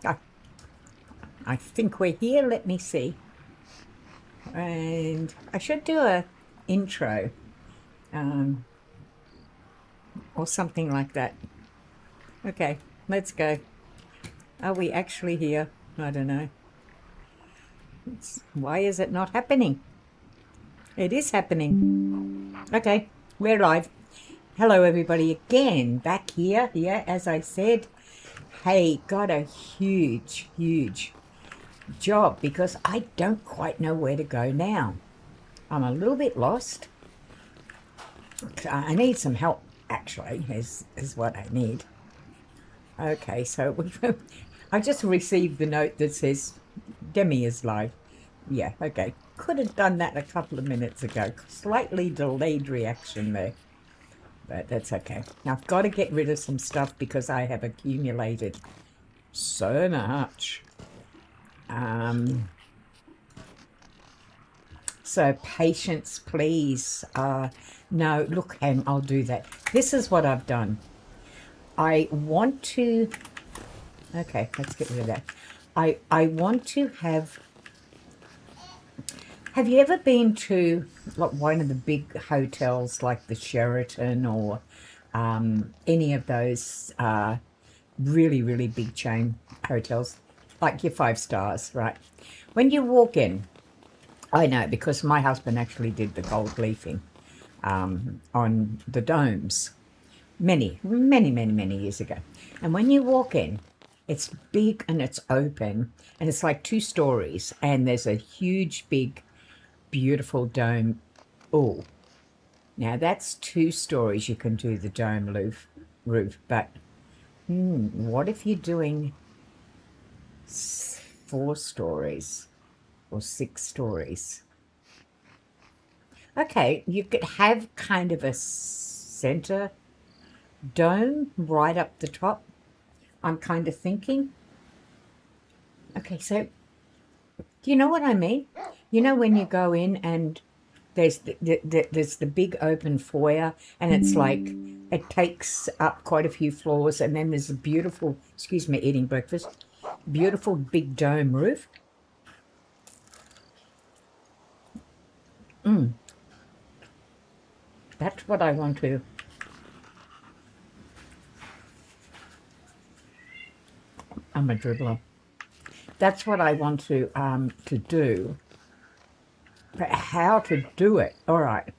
Oh, I think we're here. Let me see. And I should do a intro or something like that. Okay, let's go. Are we actually here? I don't know. Why is it not happening? It is happening. Okay, we're live. Hello, everybody, again, back here. Yeah, as I said, hey, got a huge job because I don't quite know where to go now. I'm a little bit lost. I need some help, actually, is what I need. Okay, so I just received the note that says Demi is live. Yeah, okay. Could have done that a couple of minutes ago. Slightly delayed reaction there, but that's okay. Now I've got to get rid of some stuff because I have accumulated so much. So patience, please. No, look, Ham, I'll do that. This is what I've done. I want to... Okay, let's get rid of that. I want to have... Have you ever been to like one of the big hotels like the Sheraton or any of those really big chain hotels, like your 5 stars, right? When you walk in, I know because my husband actually did the gold leafing on the domes many years ago. And when you walk in, it's big and it's open and it's like 2 stories and there's a huge, big, beautiful dome. Oh, now that's 2 stories. You can do the dome roof, but what if you're doing 4 stories or 6 stories? Okay, you could have kind of a center dome right up the top. I'm kind of thinking. Okay, so do you know what I mean? You know when you go in and there's the big open foyer and it's like it takes up quite a few floors and then there's a beautiful, excuse me, eating breakfast, beautiful big dome roof. That's what I want to... I'm a dribbler. That's what I want to do. But how to do it? All right.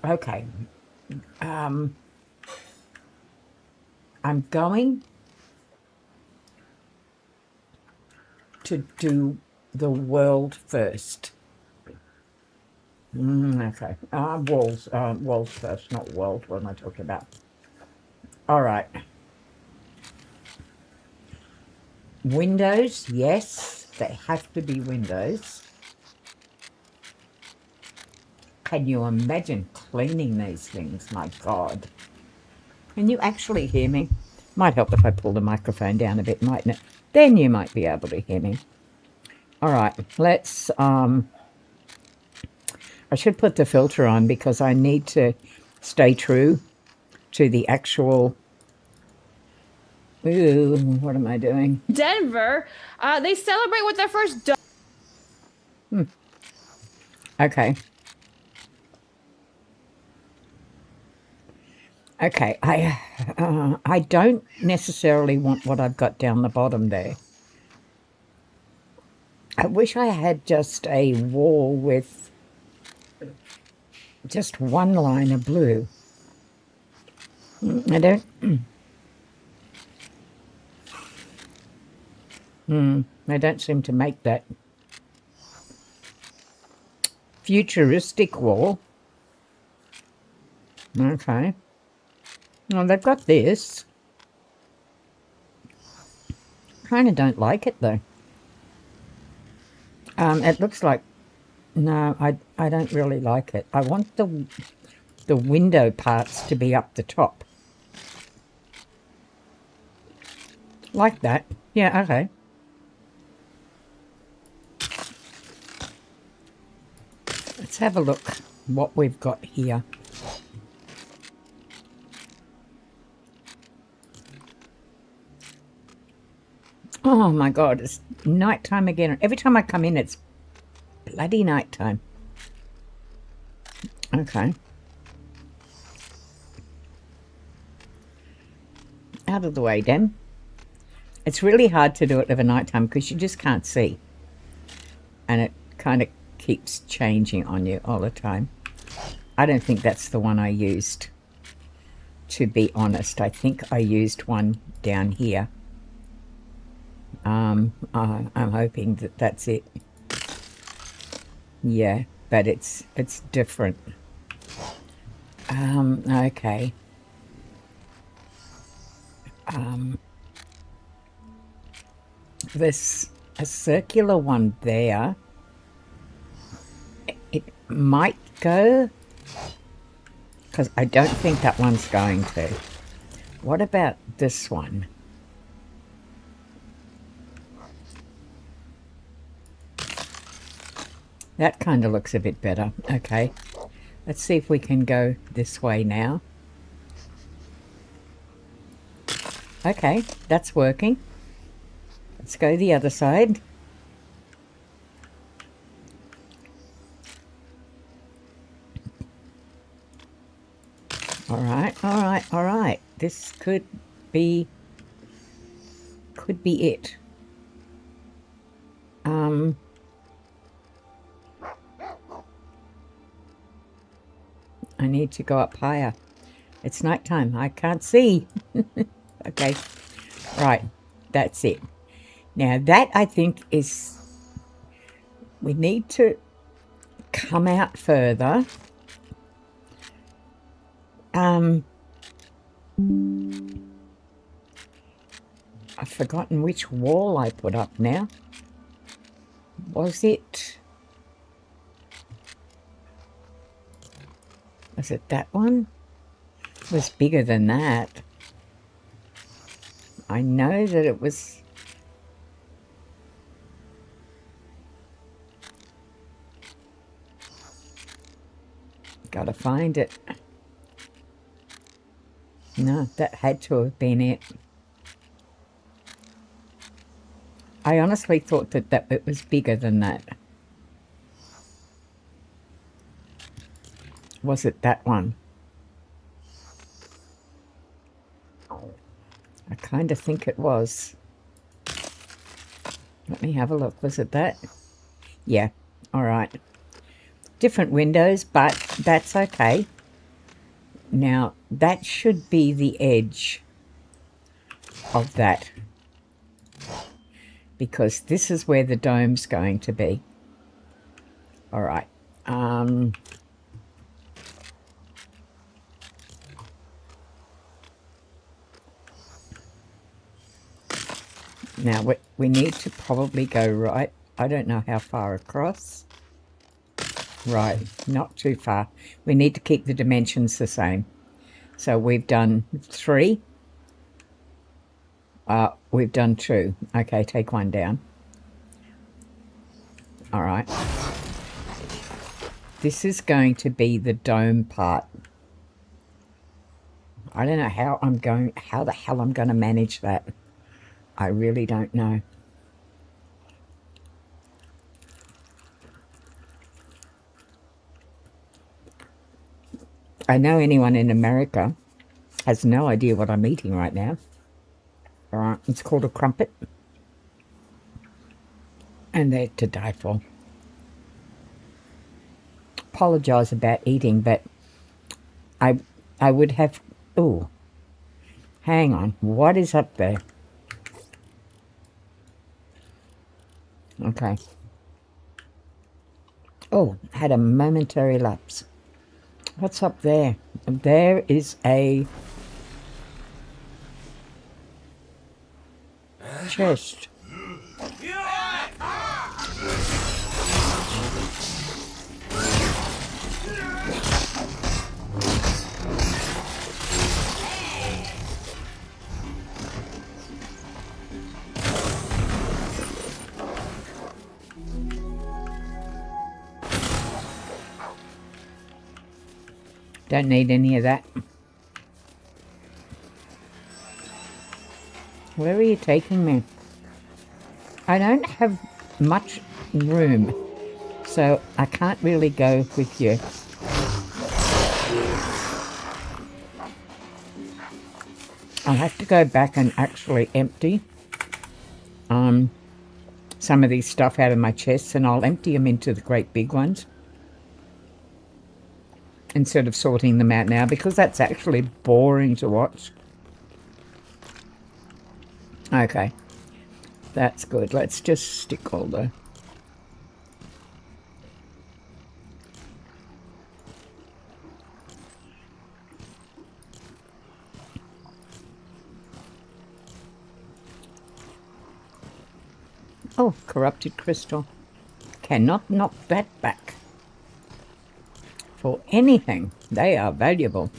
Okay. I'm going to do the world first. Okay. Walls first, not world. What am I talking about? All right. Windows, yes, they have to be windows. Can you imagine cleaning these things? My God. Can you actually hear me? Might help if I pull the microphone down a bit, mightn't it? Then you might be able to hear me. All right, let's... I should put the filter on because I need to stay true to the actual... Ooh, what am I doing? Denver, they celebrate with their first... Okay. Okay, I don't necessarily want what I've got down the bottom there. I wish I had just a wall with just one line of blue. I don't... I don't seem to make that futuristic wall. Okay. Well, they've got this. Kind of don't like it, though. It looks like... No, I don't really like it. I want the window parts to be up the top. Like that. Yeah, okay. Let's have a look what we've got here. Oh my God, it's nighttime again. Every time I come in, it's bloody nighttime. Okay. Out of the way, Dem. It's really hard to do it over nighttime because you just can't see. And it kind of keeps changing on you all the time. I don't think that's the one I used, to be honest. I think I used one down here. I'm hoping that that's it. Yeah, but it's different. Okay. There's a circular one there. It might go, because I don't think that one's going to. What about this one? That kind of looks a bit better. Okay, let's see if we can go this way now. Okay, that's working. Let's go the other side. All right, all right, all right. This could be it. I need to go up higher. It's nighttime. I can't see. Okay, right. That's it. Now that, I think, is... We need to come out further. I've forgotten which wall I put up now. Was it that one? It was bigger than that. I know that it was... Gotta find it. No, that had to have been it. I honestly thought that it was bigger than that. Was it that one? I kind of think it was. Let me have a look. Was it that? Yeah. All right. Different windows, but that's okay. Now, that should be the edge of that, because this is where the dome's going to be. All right. Now, we need to probably go right. I don't know how far across. Right, not too far. We need to keep the dimensions the same. So we've done 3. We've done 2. Okay, take one down. All right. This is going to be the dome part. I don't know how the hell I'm going to manage that. I really don't know. I know anyone in America has no idea what I'm eating right now. All right, it's called a crumpet. And they're to die for. Apologise about eating, but I would have... Ooh, hang on. What is up there? Okay. Oh, had a momentary lapse. What's up there? There is a chest. Don't need any of that. Where are you taking me? I don't have much room, so I can't really go with you. I'll have to go back and actually empty some of these stuff out of my chests, and I'll empty them into the great big ones instead of sorting them out now, because that's actually boring to watch. Okay, that's good. Let's just stick all the... Oh, corrupted crystal. Cannot knock that back for anything. They are valuable.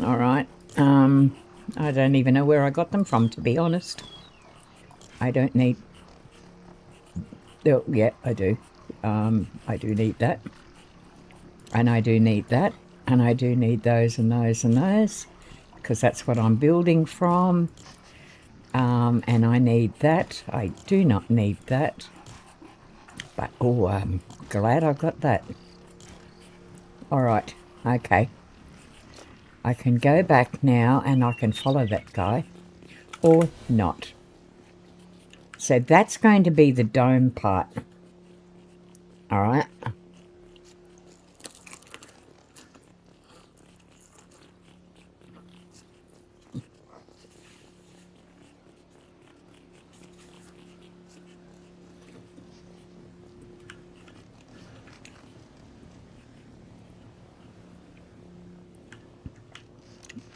All right. I don't even know where I got them from, to be honest. I don't need... Oh, yeah, I do. I do need that. And I do need that. And I do need those and those and those, because that's what I'm building from. And I need that. I do not need that. But, oh, I'm glad I got that. All right. Okay. I can go back now and I can follow that guy. Or not. So that's going to be the dome part. All right.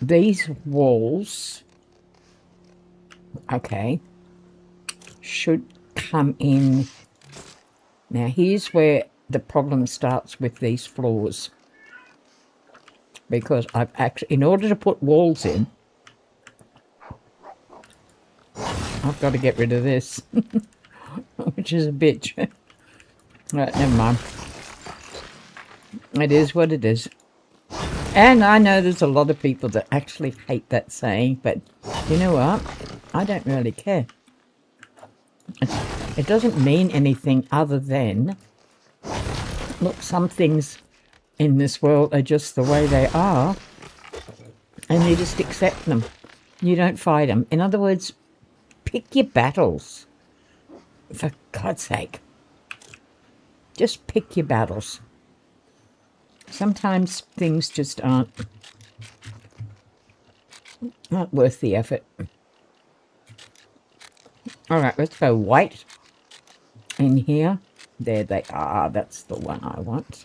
These walls, okay, should come in. Now here's where the problem starts with these floors, because I've actually, in order to put walls in, I've got to get rid of this, which is a bitch. Right, never mind. It is what it is. And I know there's a lot of people that actually hate that saying, but you know what? I don't really care. It doesn't mean anything other than, look, some things in this world are just the way they are, and you just accept them. You don't fight them. In other words, pick your battles. For God's sake. Just pick your battles. Sometimes things just aren't worth the effort. All right, let's go white in here. There they are. That's the one I want.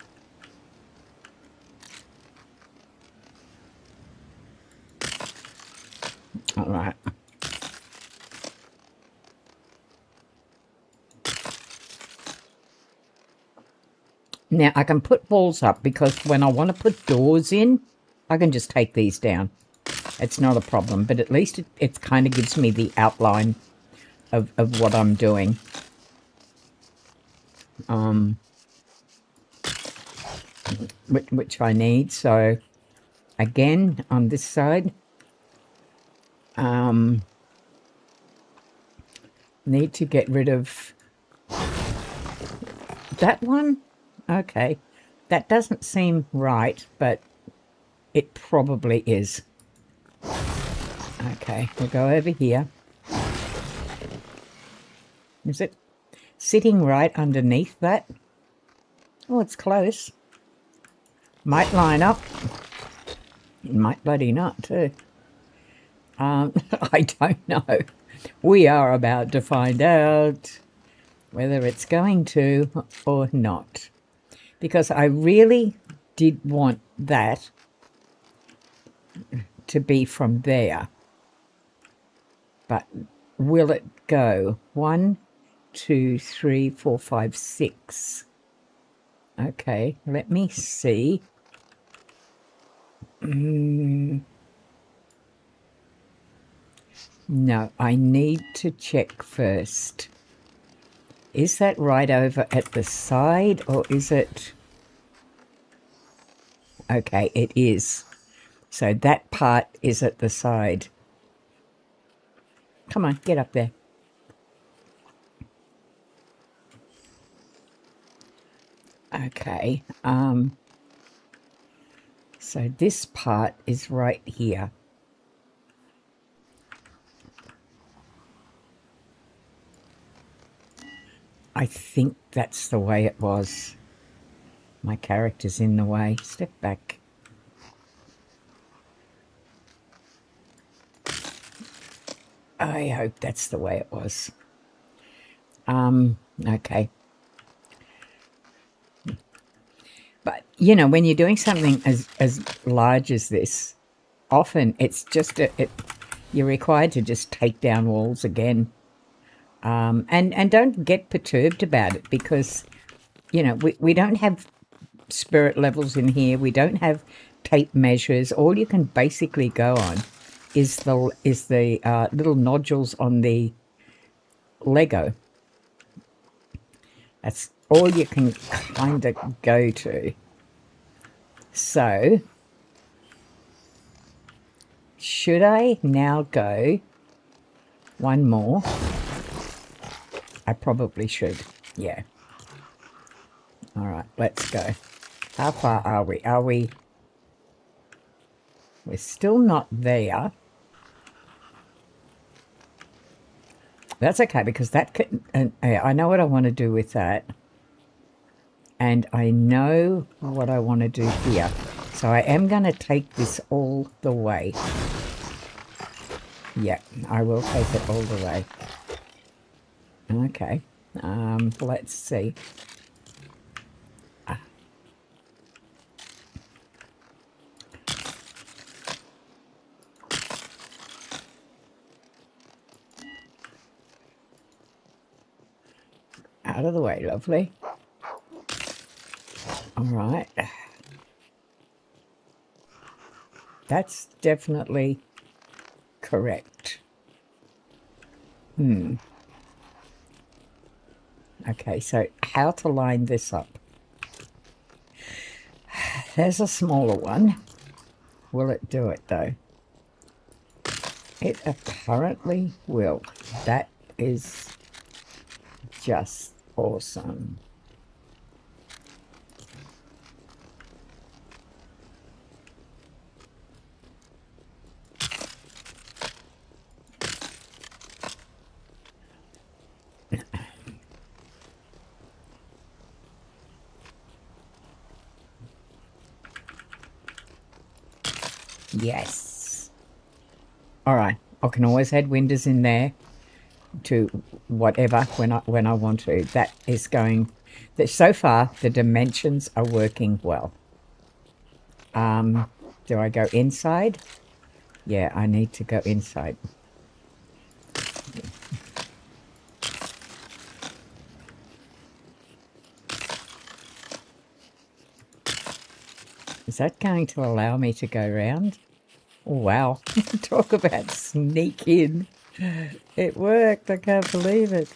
All right. Now, I can put walls up, because when I want to put doors in, I can just take these down. It's not a problem, but at least it kind of gives me the outline of what I'm doing. Which I need. So, again, on this side, need to get rid of that one. Okay, that doesn't seem right, but it probably is. Okay, we'll go over here. Is it sitting right underneath that? Oh, it's close. Might line up. Might bloody not, too. I don't know. We are about to find out whether it's going to or not. Because I really did want that to be from there. But will it go? 1, 2, 3, 4, 5, 6. Okay, let me see. No, I need to check first. Is that right over at the side, or is it... Okay, it is. So that part is at the side. Come on, get up there. Okay. So this part is right here. I think that's the way it was. My character's in the way. Step back. I hope that's the way it was. Okay. But, you know, when you're doing something as large as this, often it's just, you're required to just take down walls again. And don't get perturbed about it because, you know, we don't have spirit levels in here. We don't have tape measures. All you can basically go on is the little nodules on the Lego. That's all you can kind of go to. So, should I now go one more? I probably should. Yeah. All right, let's go. How far are we? We're still not there. That's okay because that can, I know what I want to do with that. And I know what I want to do here. So I am going to take this all the way. Yeah, I will take it all the way. Okay. Let's see. Out of the way, lovely. All right. That's definitely correct. Okay, so how to line this up? There's a smaller one. Will it do it, though? It apparently will. That is just awesome. Yes. All right. I can always add windows in there to whatever when I want to. That is going. So far, the dimensions are working well. Do I go inside? Yeah, I need to go inside. Is that going to allow me to go round? Oh, wow. Talk about sneak in. It worked. I can't believe it.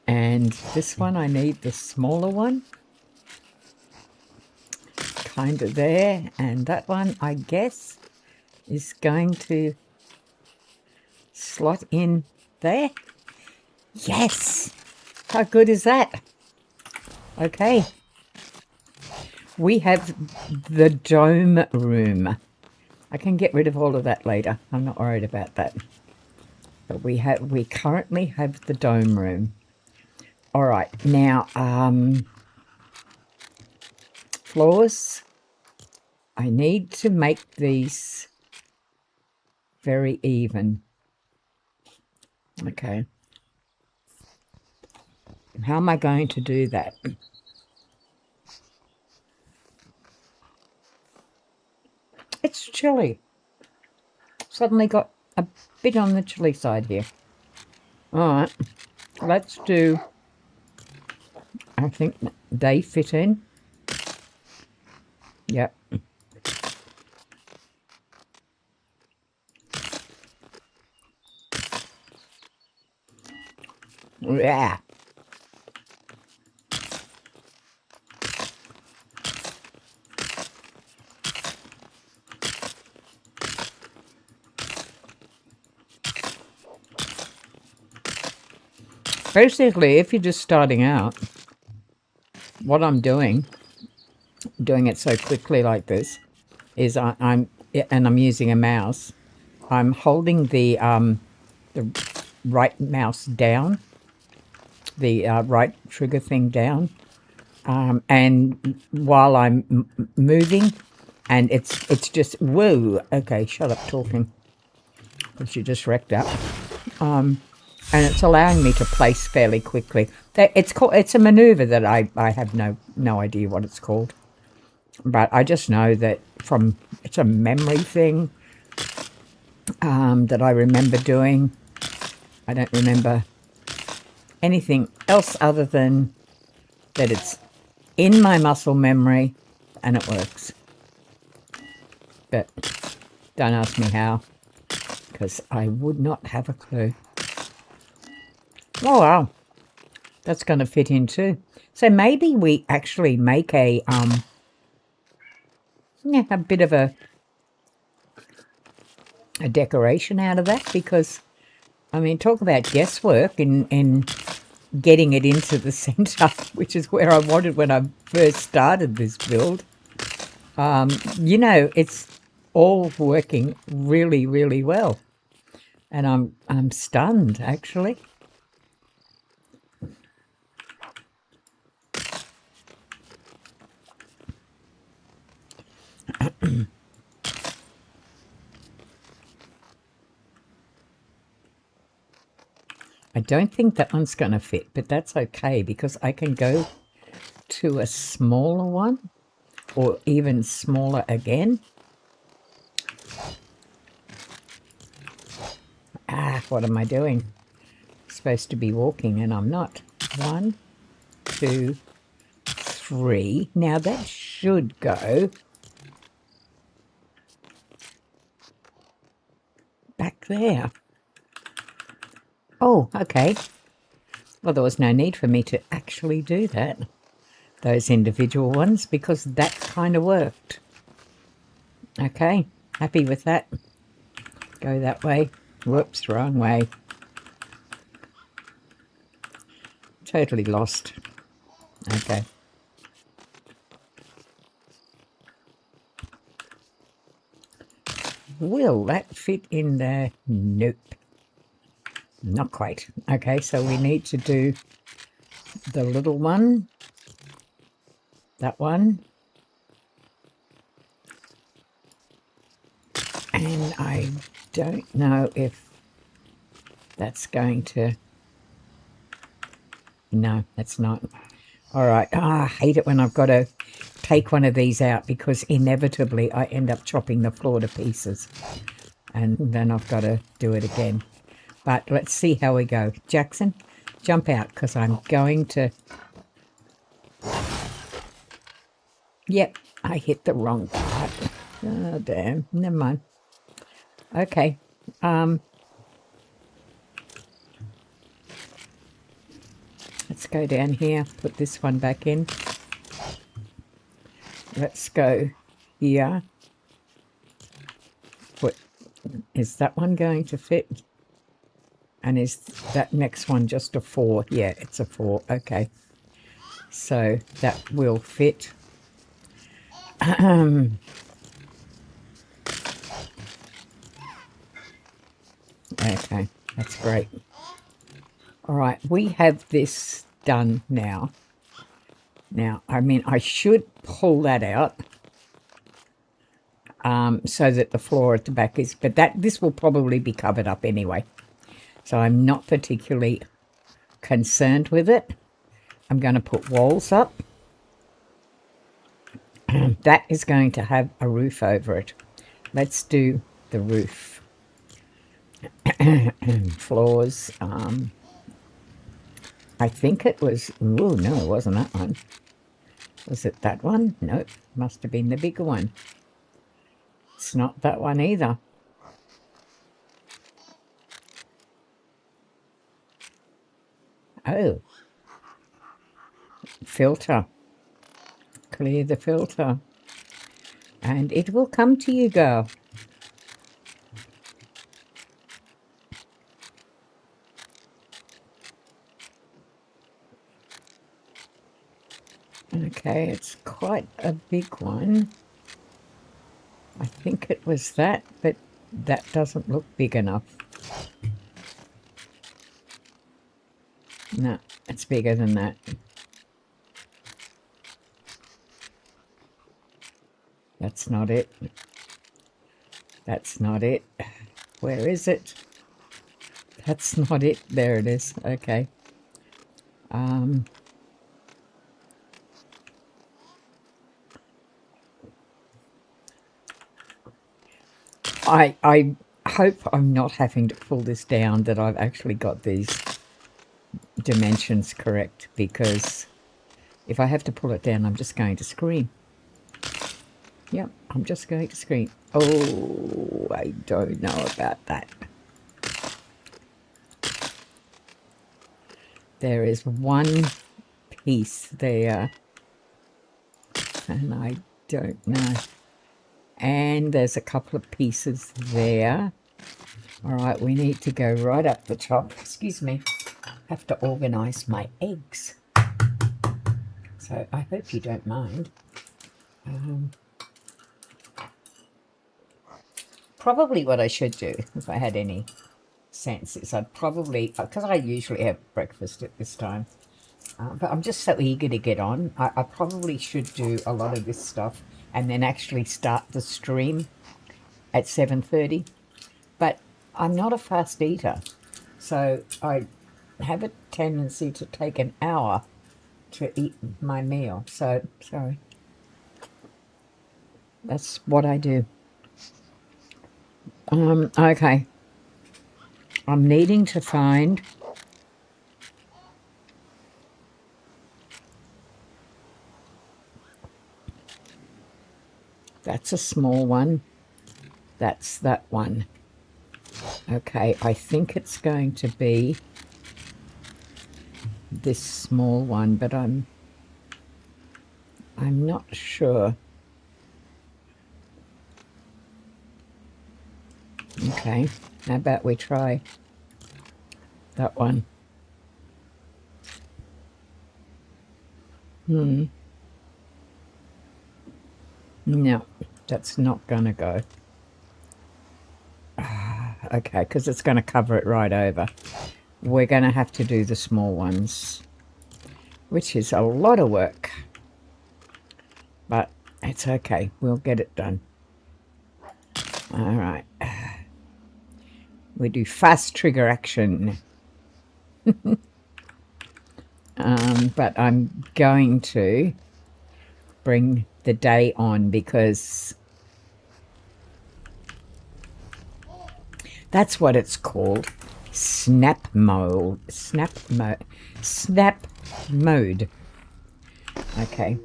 And this one, I need the smaller one. Kind of there. And that one, I guess, is going to slot in there. Yes! How good is that? Okay. We have the dome room. I can get rid of all of that later. I'm not worried about that. But we currently have the dome room. All right. Now, floors. I need to make these very even. Okay. How am I going to do that? It's chilly. Suddenly got a bit on the chilly side here. All right. Let's do, I think they fit in. Yep. Yeah. Basically, if you're just starting out, what I'm doing it so quickly like this, is I'm using a mouse. I'm holding the right mouse down, the right trigger thing down, and while I'm moving, and it's just whoa. Okay, shut up talking, because you just wrecked up. And it's allowing me to place fairly quickly. It's a maneuver that I have no idea what it's called, but I just know that it's a memory thing that I remember doing. I don't remember anything else other than that it's in my muscle memory and it works. But don't ask me how, because I would not have a clue. Oh wow, that's going to fit in too. So maybe we actually make a bit of a decoration out of that, because I mean, talk about guesswork in getting it into the center, which is where I wanted when I first started this build. You know, it's all working really, really well, and I'm stunned actually. I don't think that one's going to fit, but that's okay, because I can go to a smaller one, or even smaller again. What am I doing? I'm supposed to be walking and I'm not. 1, 2, 3. Now that should go back there. Oh, okay. Well, there was no need for me to actually do that, those individual ones, because that kind of worked. Okay, happy with that. Go that way. Whoops, wrong way. Totally lost. Okay. Will that fit in there? Nope. Not quite. Okay, so we need to do the little one. That one. And I don't know if that's going to... No, that's not. All right. I hate it when I've got to take one of these out, because inevitably I end up chopping the floor to pieces. And then I've got to do it again. But let's see how we go. Jackson, jump out, because I'm going to... Yep, I hit the wrong part. Oh, damn. Never mind. Okay. Let's go down here, put this one back in. Let's go here. Is that one going to fit? And is that next one just a 4? Yeah, it's a 4. Okay. So that will fit. Okay, that's great. All right, we have this done now. Now, I mean, I should pull that out so that the floor at the back is, but this will probably be covered up anyway. So I'm not particularly concerned with it. I'm going to put walls up. That is going to have a roof over it. Let's do the roof. Floors. I think it was... Oh, no, it wasn't that one. Was it that one? Nope. Must have been the bigger one. It's not that one either. Oh. Filter. Clear the filter. And it will come to you, girl. Okay, it's quite a big one. I think it was that, but that doesn't look big enough. No, it's bigger than that. That's not it. That's not it. Where is it? That's not it. There it is. Okay. I hope I'm not having to pull this down, that I've actually got these dimensions correct, because if I have to pull it down, I'm just going to scream. Yep, I'm just going to scream. Oh, I don't know about that. There is one piece there, and I don't know. And there's a couple of pieces there. All right, we need to go right up the top. Excuse me. I have to organise my eggs. So I hope you don't mind. Probably what I should do, if I had any sense, is I'd probably, because I usually have breakfast at this time, but I'm just so eager to get on, I probably should do a lot of this stuff and then actually start the stream at 7:30. But I'm not a fast eater, so I have a tendency to take an hour to eat my meal. So, sorry. That's what I do. Okay. I'm needing to find that's a small one. That's that one. Okay, I think it's going to be this small one, but I'm not sure. Okay, how about we try that one? No, that's not gonna go. Okay, because it's going to cover it right over. We're going to have to do the small ones, which is a lot of work. But it's okay. We'll get it done. All right. We do fast trigger action. But I'm going to bring the day on, because that's what it's called. Snap mode. Snap mode. Snap mode. Okay.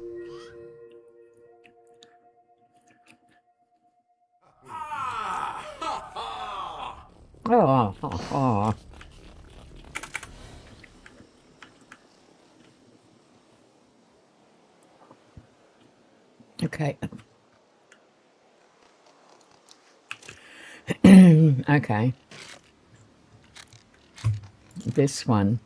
Oh. Okay. Okay. This one.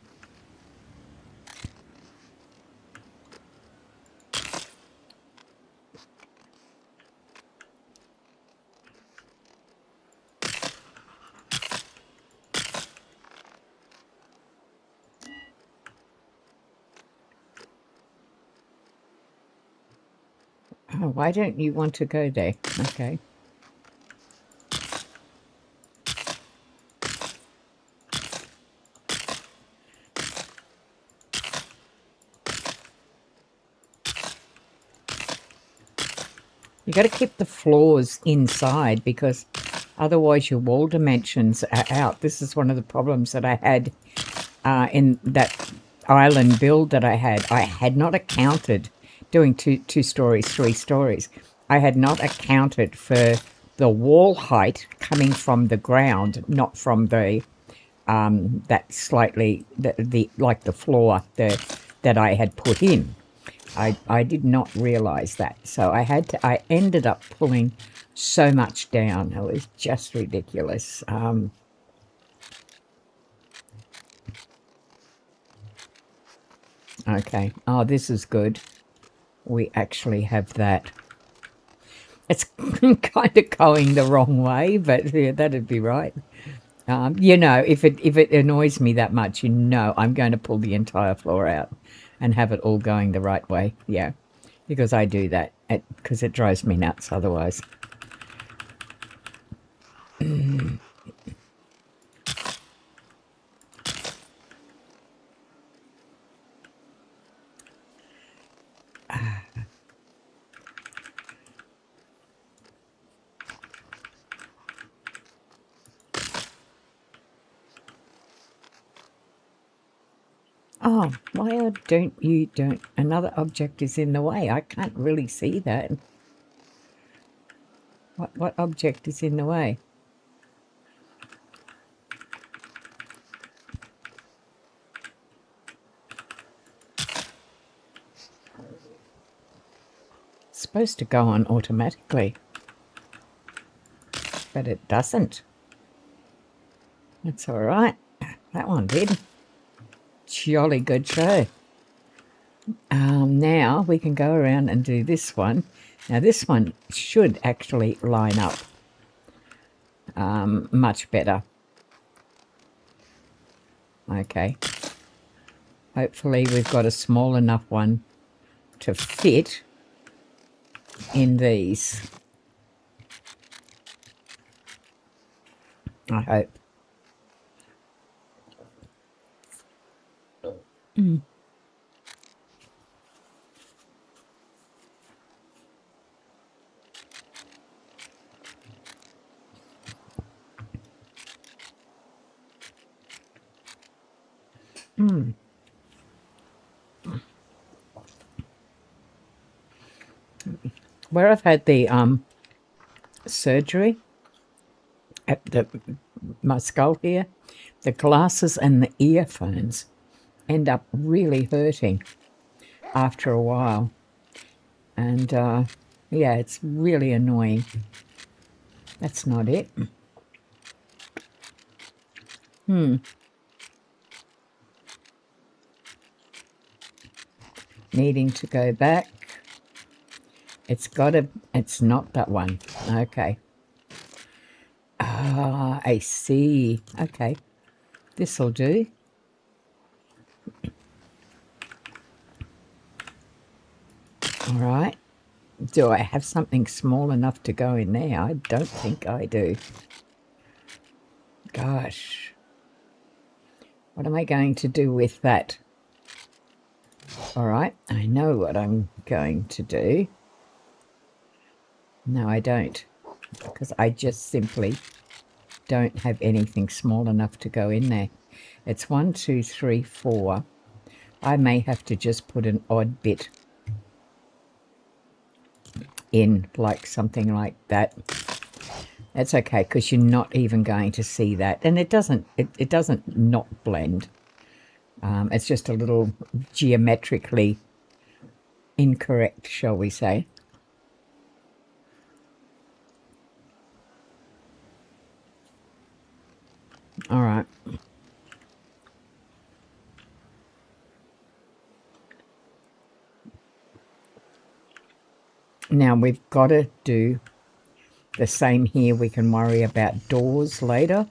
Oh, why don't you want to go there? Okay. You got to keep the floors inside, because otherwise your wall dimensions are out. This is one of the problems that I had in that island build that I had. I had not accounted, doing two stories, 3 stories. I had not accounted for the wall height coming from the ground, not from the that slightly the like the floor that I had put in. I did not realize that, so I ended up pulling so much down. It was just ridiculous. Okay. Oh, this is good. we actually have that. It's kind of going the wrong way, but yeah, that'd be right. You know, if it annoys me that much, you know, I'm going to pull the entire floor out and have it all going the right way. Yeah, because I do that because it drives me nuts otherwise. Oh, why don't another object is in the way? I can't really see that. What object is in the way? It's supposed to go on automatically, but it doesn't. That's all right. That one did. Jolly good show. Now we can go around and do this one. Now this one should actually line up much better. Okay. Hopefully we've got a small enough one to fit in these. I hope. Where I've had the surgery at my skull here, the glasses and the earphones end up really hurting after a while. And yeah, it's really annoying. That's not it. Needing to go back. It's not that one. Okay. Ah, I see. Okay. This'll do. All right. Do I have something small enough to go in there? I don't think I do. Gosh. What am I going to do with that? All right. I know what I'm going to do. No, I don't. Because I just simply don't have anything small enough to go in there. It's 1, 2, 3, 4. I may have to just put an odd bit in, like something like that. That's okay, because you're not even going to see that, and it doesn't not blend. It's just a little geometrically incorrect, shall we say. All right. Now we've got to do the same here. We can worry about doors later.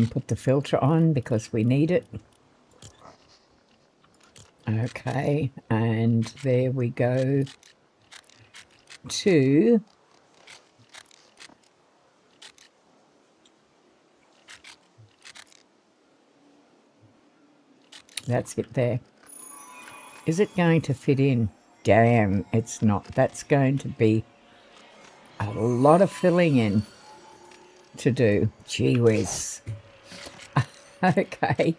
Put the filter on because we need it. Okay, and there we go to that's it there. Is it going to fit in? Damn, it's not. That's going to be a lot of filling in to do. Gee whiz. Okay.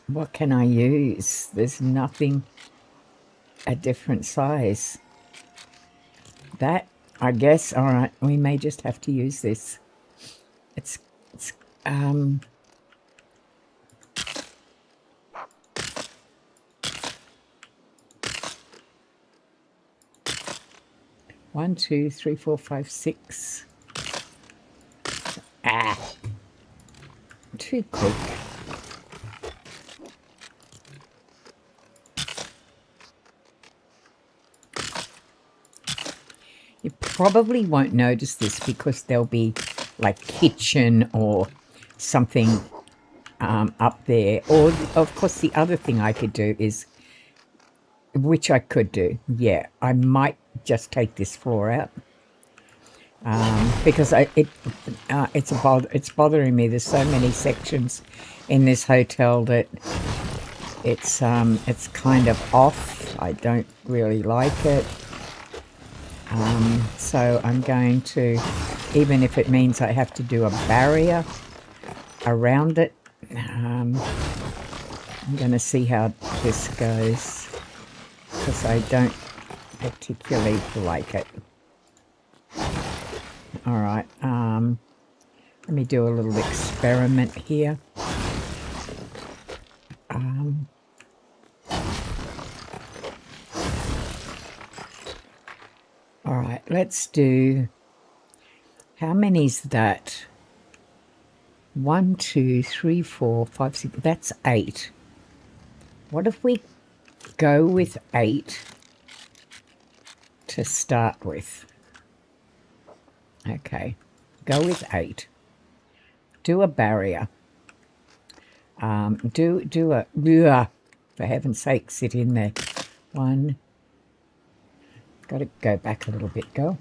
What can I use? There's nothing a different size. That, I guess, all right, we may just have to use this. It's 1, 2, 3, 4, 5, 6. too quick. You probably won't notice this because there'll be like kitchen or something up there. Or, of course, the other thing I could do is, which I could do, yeah, I might just take this floor out. Because it's bothering me. There's so many sections in this hotel that it's kind of off. I don't really like it. So I'm going to, even if it means I have to do a barrier around it, I'm going to see how this goes because I don't particularly like it. All right, let me do a little experiment here. All right, let's do, how many's that? 1, 2, 3, 4, 5, 6, that's 8. What if we go with 8 to start with? Okay, go with 8. Do a barrier. Do a, for heaven's sake, sit in there. 1. Got to go back a little bit, go.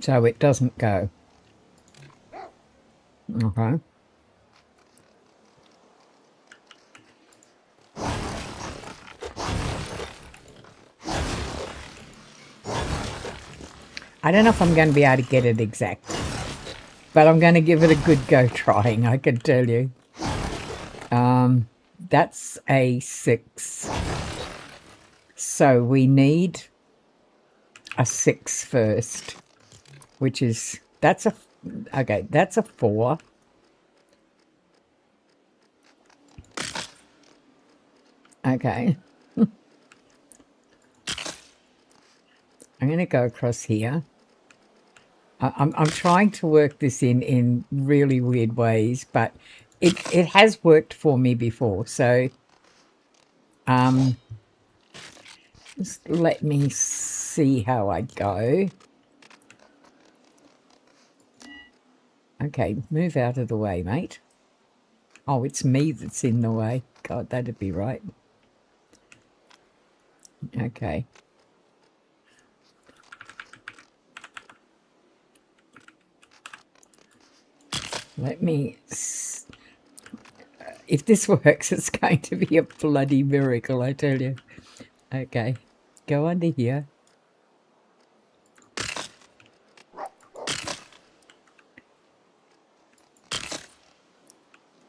So it doesn't go. Okay. I don't know if I'm going to be able to get it exact, but I'm going to give it a good go trying, I can tell you. That's a 6. So we need a 6 first, which is, that's a 4. Okay. I'm going to go across here. I'm trying to work this in really weird ways, but it has worked for me before. So just let me see how I go. Okay, move out of the way, mate. Oh, it's me that's in the way. God, that'd be right. Okay. Let me... If this works, it's going to be a bloody miracle, I tell you. Okay, go under here.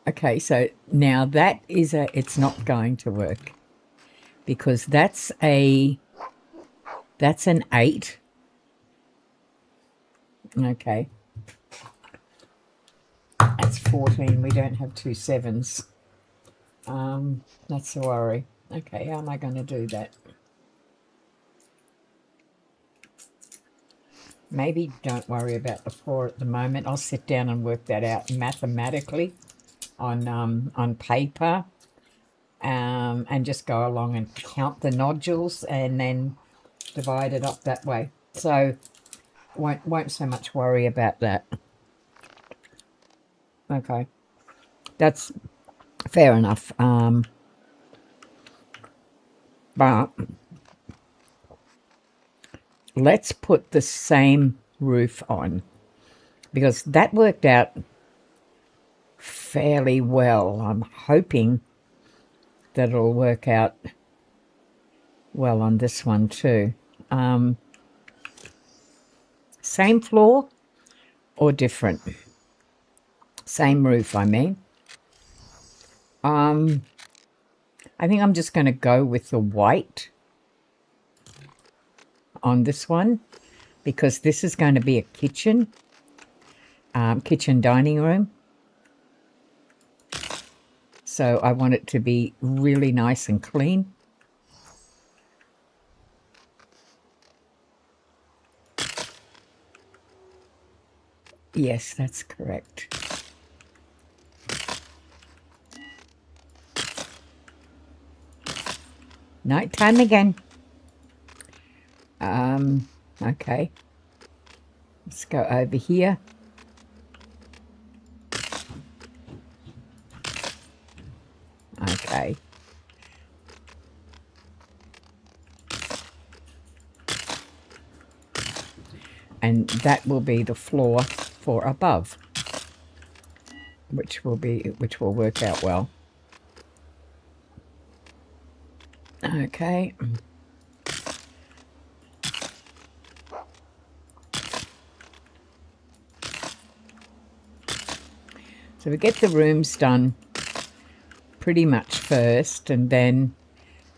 Okay, so now that is it's not going to work because that's an 8. Okay. That's 14. We don't have 2 7s. That's a worry. Okay, how am I going to do that? Maybe don't worry about the 4 at the moment. I'll sit down and work that out mathematically on paper, and just go along and count the nodules and then divide it up that way. So won't so much worry about that. Okay, that's fair enough. But let's put the same roof on because that worked out fairly well. I'm hoping that it'll work out well on this one too. Same floor or different? Same roof, I mean. I think I'm just going to go with the white. on this one because this is going to be a kitchen dining room. So I want it to be really nice and clean. Yes, that's correct. Nighttime again. Okay. Let's go over here. Okay. And that will be the floor for above, which will work out well. Okay. So we get the rooms done pretty much first, and then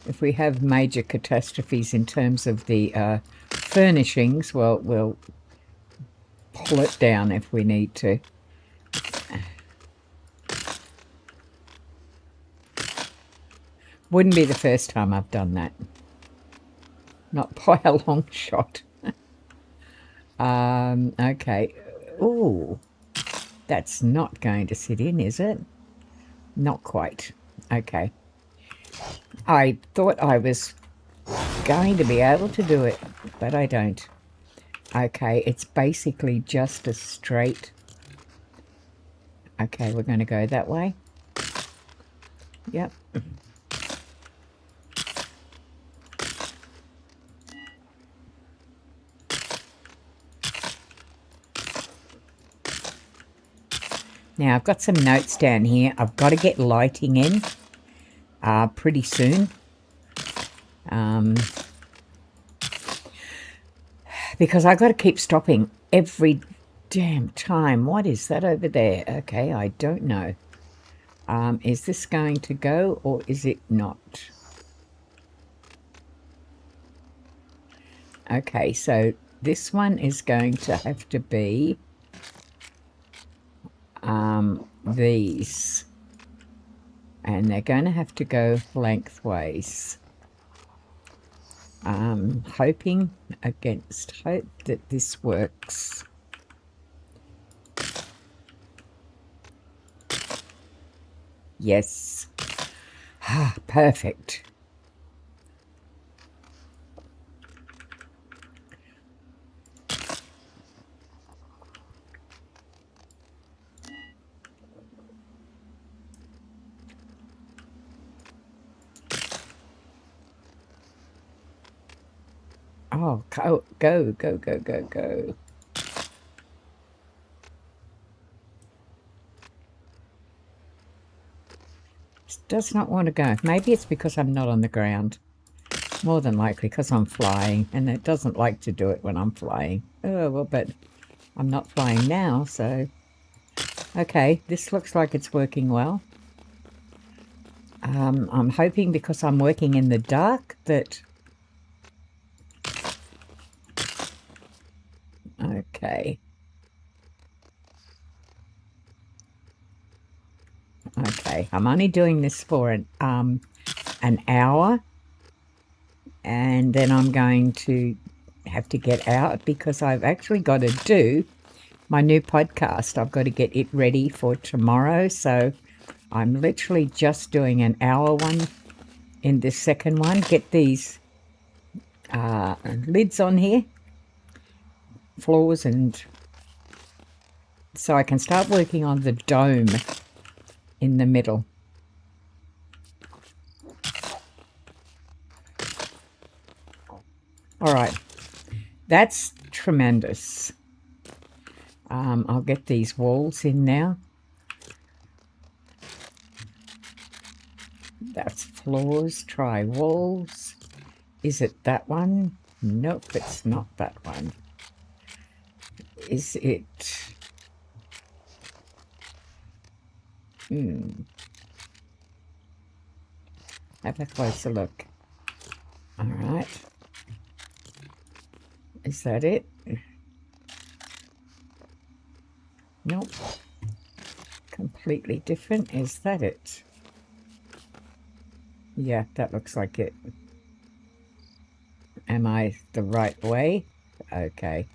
if we have major catastrophes in terms of the furnishings, well, we'll pull it down if we need to. Wouldn't be the first time I've done that. Not by a long shot. Okay. Ooh, that's not going to sit in, is it? Not quite. Okay. I thought I was going to be able to do it, but I don't. Okay, it's basically just a straight. Okay, we're going to go that way. Yep. Now, I've got some notes down here. I've got to get lighting in pretty soon. Because I've got to keep stopping every damn time. What is that over there? Okay, I don't know. Is this going to go or is it not? Okay, so this one is going to have to be these, and they're going to have to go lengthways. Hoping against hope that this works. Yes. Perfect. Oh, go, go, go, go, go, go. It does not want to go. Maybe it's because I'm not on the ground. More than likely because I'm flying, and it doesn't like to do it when I'm flying. Oh, well, but I'm not flying now, so... Okay, this looks like it's working well. I'm hoping because I'm working in the dark that... Okay. Okay, I'm only doing this for an hour, and then I'm going to have to get out because I've actually got to do my new podcast. I've got to get it ready for tomorrow, so I'm literally just doing an hour one in this second one. Get these lids on here, floors, and so I can start working on the dome in the middle. All right, that's tremendous. I'll get these walls in now. That's floors, try walls. Is it that one? Nope, it's not that one. Is it... Have a closer look. All right. Is that it? Nope. Completely different. Is that it? Yeah, that looks like it. Am I the right way? Okay.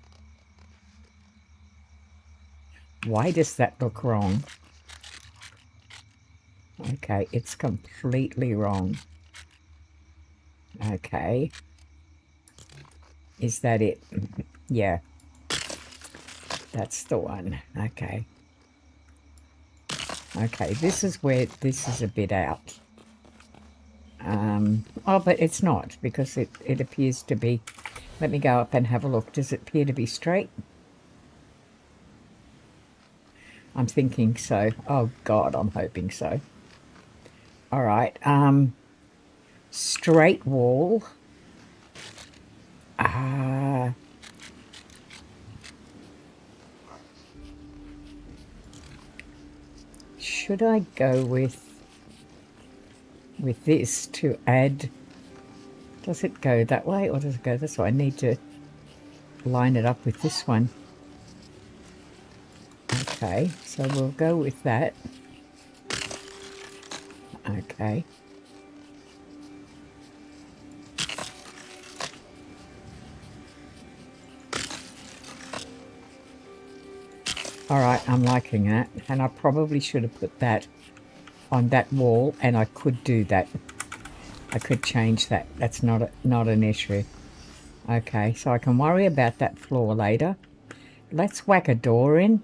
Why does that look wrong? Okay, it's completely wrong. Okay. Is that it? Yeah. That's the one. Okay. Okay, this is where this is a bit out. Oh, but it's not, because it appears to be... Let me go up and have a look. Does it appear to be straight? I'm thinking so. Oh, God, I'm hoping so. All right. Straight wall. Should I go with this to add... Does it go that way or does it go this way? I need to line it up with this one. Okay, so we'll go with that. Okay. All right, I'm liking that. And I probably should have put that on that wall, and I could do that. I could change that. That's not an issue. Okay, so I can worry about that floor later. Let's whack a door in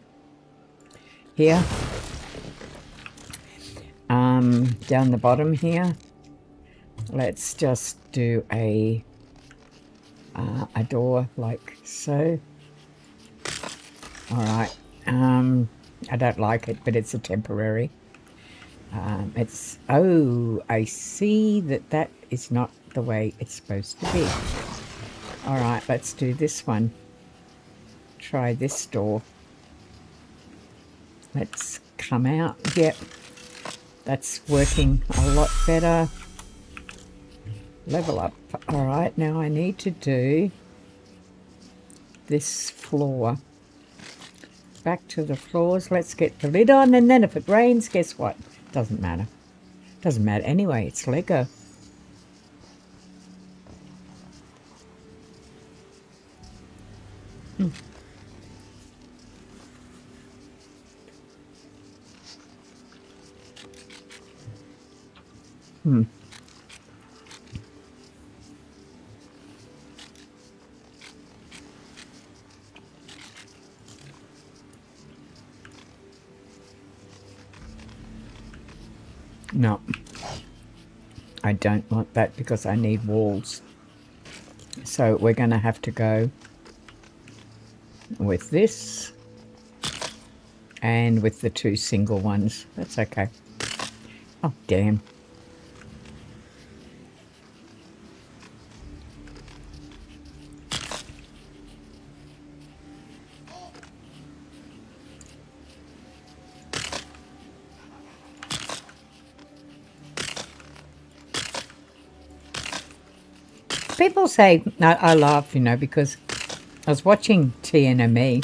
here. Down the bottom here. Let's just do a door like so. All right. I don't like it, but it's a temporary. It's... Oh, I see that is not the way it's supposed to be. All right, let's do this one. Try this door. Let's come out. Yep, that's working a lot better. Level up. All right, now I need to do this floor. Back to the floors. Let's get the lid on, and then if it rains, guess what? Doesn't matter. Doesn't matter anyway. It's Lego. No, I don't want that because I need walls. So we're going to have to go with this and with the two single ones. That's okay. Oh, damn. People say, I laugh, because I was watching TNME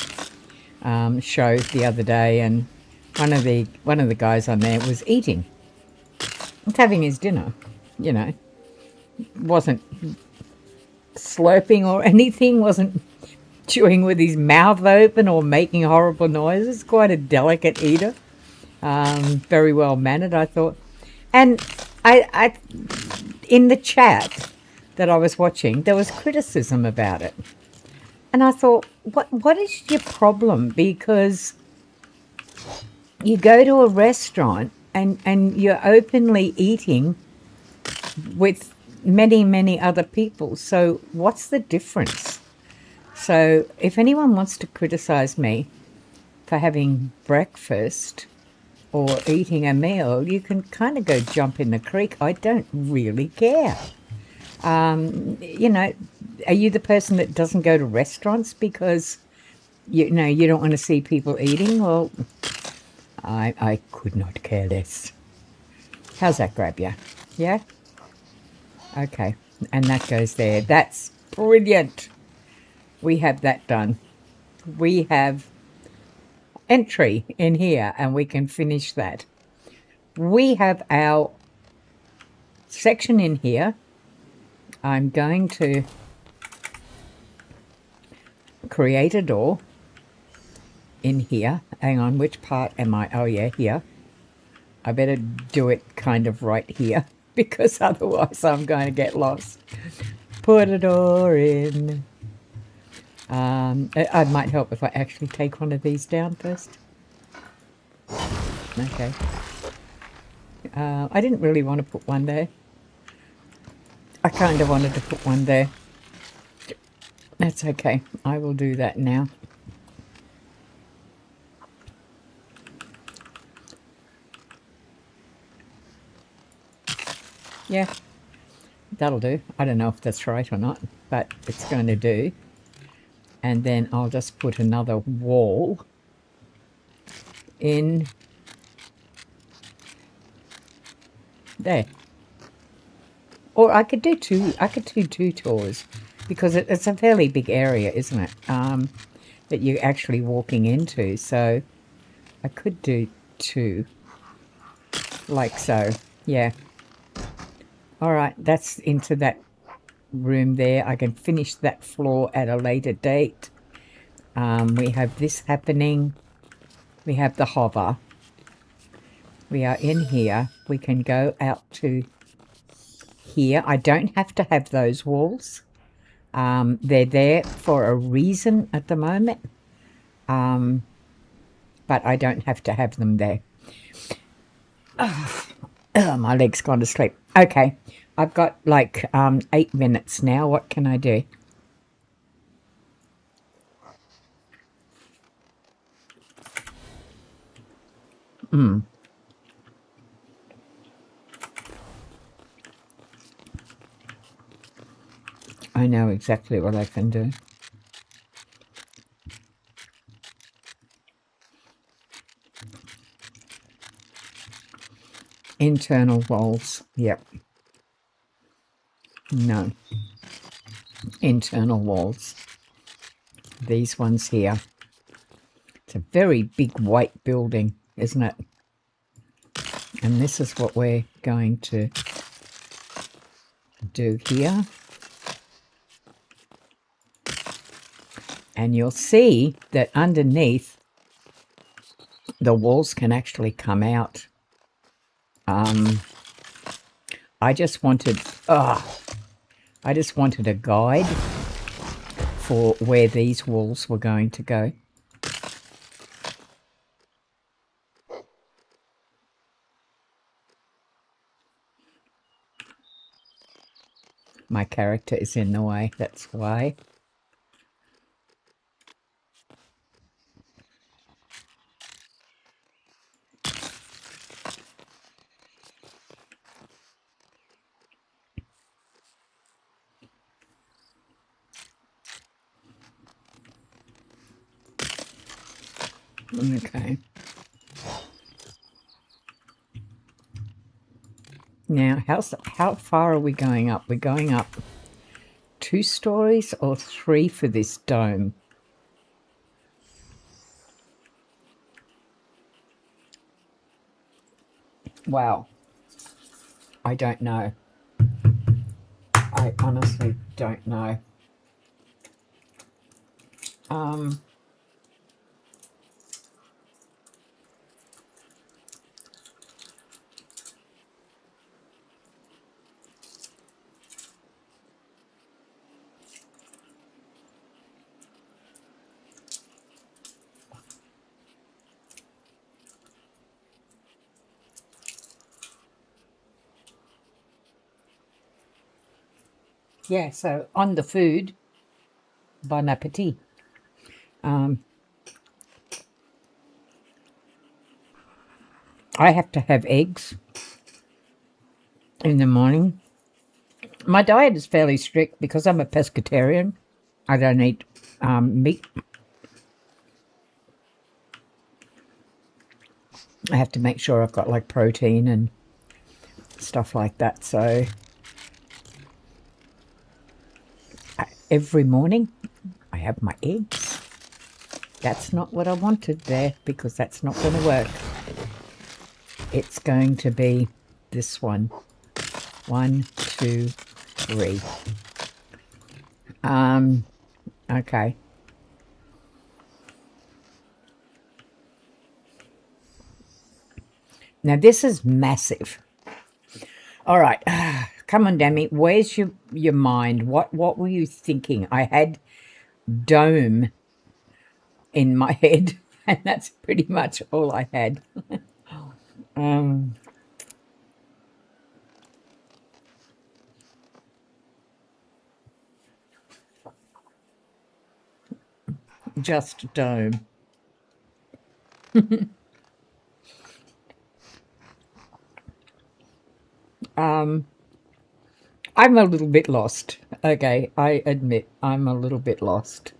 show the other day, and one of the guys on there was eating. Was having his dinner, wasn't slurping or anything, wasn't chewing with his mouth open or making horrible noises. Quite a delicate eater, very well mannered, I thought. And I in the chat that I was watching, there was criticism about it. And I thought, what is your problem? Because you go to a restaurant and you're openly eating with many, many other people. So what's the difference? So if anyone wants to criticize me for having breakfast or eating a meal, you can kind of go jump in the creek. I don't really care. Are you the person that doesn't go to restaurants because you don't want to see people eating? Well, I could not care less. How's that grab you? Yeah? Okay. And that goes there. That's brilliant. we have that done. We have entry in here and we can finish that. We have our section in here. I'm going to create a door in here. Hang on, which part am I? Oh yeah, here. I better do it kind of right here because otherwise I'm going to get lost. Put a door in. It might help if I actually take one of these down first. Okay. I didn't really want to put one there. I kind of wanted to put one there. That's okay. I will do that now. Yeah, that'll do. I don't know if that's right or not, but it's going to do. And then I'll just put another wall in there. Or I could do two. I could do two tours because it's a fairly big area, isn't it? That you're actually walking into. So I could do two, like so. Yeah. All right, that's into that room there. I can finish that floor at a later date. We have this happening. We have the hover. We are in here. We can go out to here. I don't have to have those walls. They're there for a reason at the moment. But I don't have to have them there. My leg's gone to sleep. Okay, I've got like 8 minutes now. What can I do? I know exactly what I can do. Internal walls. Yep. No. Internal walls. These ones here. It's a very big white building, isn't it? And this is what we're going to do here. And you'll see that underneath the walls can actually come out. I just wanted a guide for where these walls were going to go. My character is in the way, that's why. Okay. Now, how far are we going up? We're going up 2 stories or 3 for this dome? Wow. I don't know. I honestly don't know. Yeah, so on the food, bon appetit. I have to have eggs in the morning. My diet is fairly strict because I'm a pescatarian. I don't eat meat. I have to make sure I've got like protein and stuff like that. So every morning I have my eggs. That's not what I wanted there, because that's not going to work. It's going to be this one. 1, 2, 3. Okay. Now this is massive. All right. Come on, Demi. Where's your mind? What were you thinking? I had dome in my head, and that's pretty much all I had. Just dome. I'm a little bit lost. Okay, I admit I'm a little bit lost.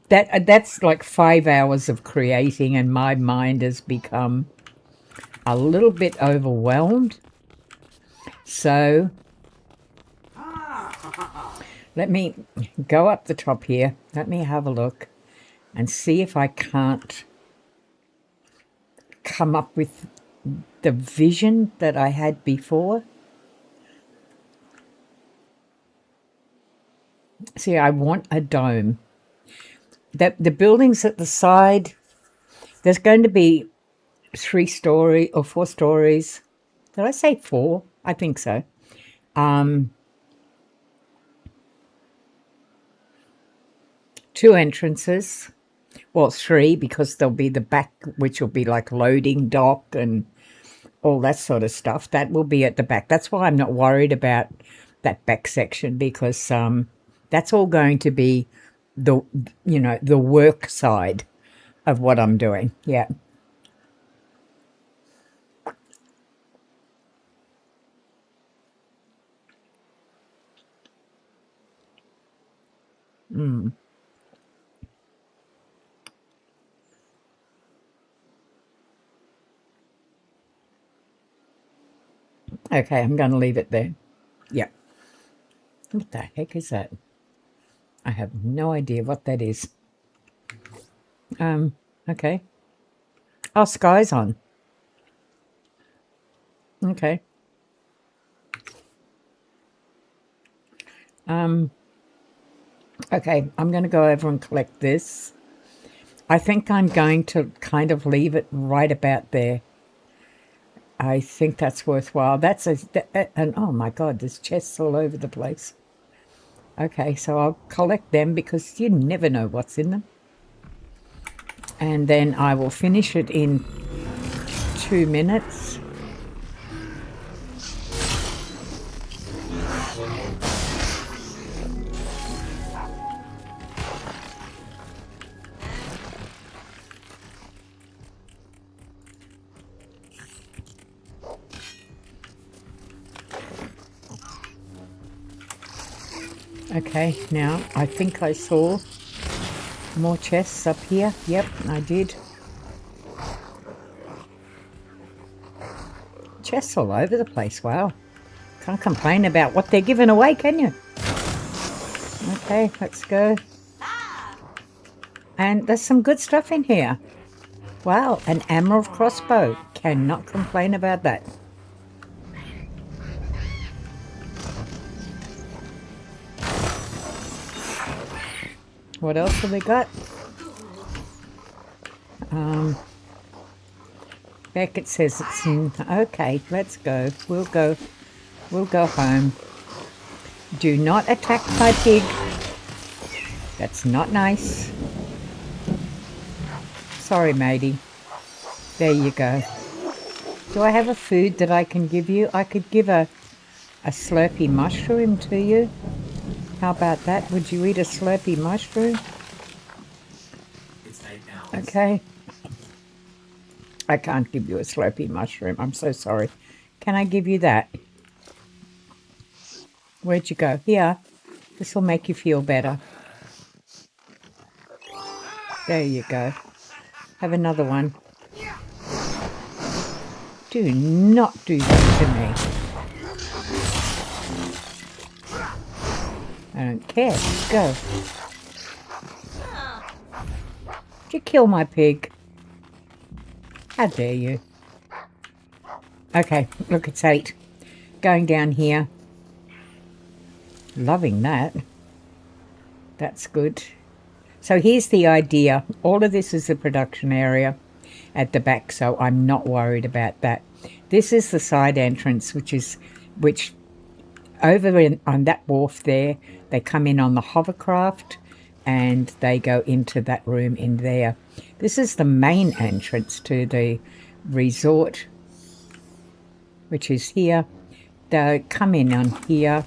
That's like 5 hours of creating, and my mind has become a little bit overwhelmed. So let me go up the top here. Let me have a look and see if I can't come up with the vision that I had before. See, I want a dome. The buildings at the side, there's going to be 3-story or 4 stories. Did I say 4? I think so. 2 entrances. Well, 3, because there'll be the back, which will be like loading dock and all that sort of stuff. That will be at the back. That's why I'm not worried about that back section, because that's all going to be the work side of what I'm doing. Yeah. Okay, I'm going to leave it there. Yeah. What the heck is that? I have no idea what that is. Okay. Oh, sky's on. Okay. Okay, I'm going to go over and collect this. I think I'm going to kind of leave it right about there. I think that's worthwhile. And oh my God, there's chests all over the place. Okay, so I'll collect them because you never know what's in them. And then I will finish it in 2 minutes. Okay, now I think I saw more chests up here. Yep, I did. Chests all over the place. Wow. Can't complain about what they're giving away, can you? Okay, let's go. And there's some good stuff in here. Wow, an emerald crossbow. Cannot complain about that. What else have we got? Beckett says it's in. Okay, let's go. We'll go home. Do not attack my pig. That's not nice. Sorry, matey. There you go. Do I have a food that I can give you? I could give a Slurpee mushroom to you. How about that? Would you eat a Slurpee mushroom? Okay. I can't give you a Slurpee mushroom. I'm so sorry. Can I give you that? Where'd you go? Here. This will make you feel better. There you go. Have another one. Do not do that to me. I don't care. Go. Did you kill my pig? How dare you? Okay, look, it's 8. Going down here. Loving that. That's good. So here's the idea. All of this is the production area at the back, so I'm not worried about that. This is the side entrance, which over on that wharf there, they come in on the hovercraft and they go into that room in there. This is the main entrance to the resort, which is here. They come in on here.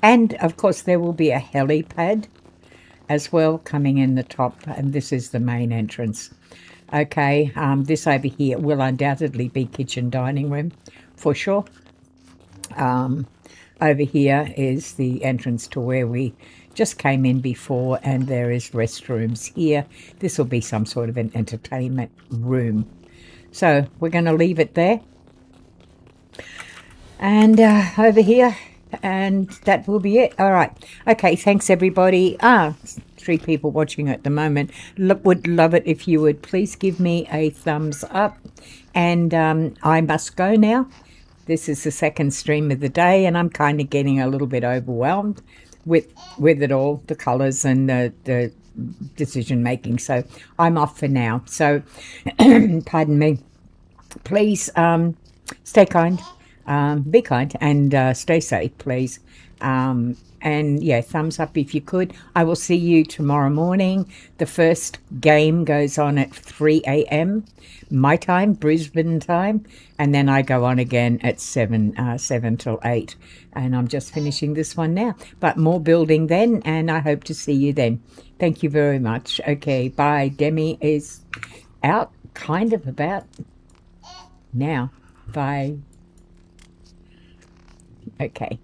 And, of course, there will be a helipad as well coming in the top. And this is the main entrance. Okay, this over here will undoubtedly be kitchen dining room for sure. Over here is the entrance to where we just came in before, and there is restrooms here. This will be some sort of an entertainment room. So we're going to leave it there. And over here, and that will be it. All right. Okay, thanks everybody. 3 people watching at the moment. Would love it if you would please give me a thumbs up. And I must go now. This is the second stream of the day, and I'm kind of getting a little bit overwhelmed with it all, the colours and the decision making. So I'm off for now. So pardon me. Please stay kind. Be kind and stay safe, please. And yeah, thumbs up if you could. I will see you tomorrow morning. The first game goes on at 3 a.m. my time, Brisbane time, and then I go on again at 7 till 8. And I'm just finishing this one now. But more building then, and I hope to see you then. Thank you very much. Okay, bye. Demi is out, kind of about now. Bye. Okay.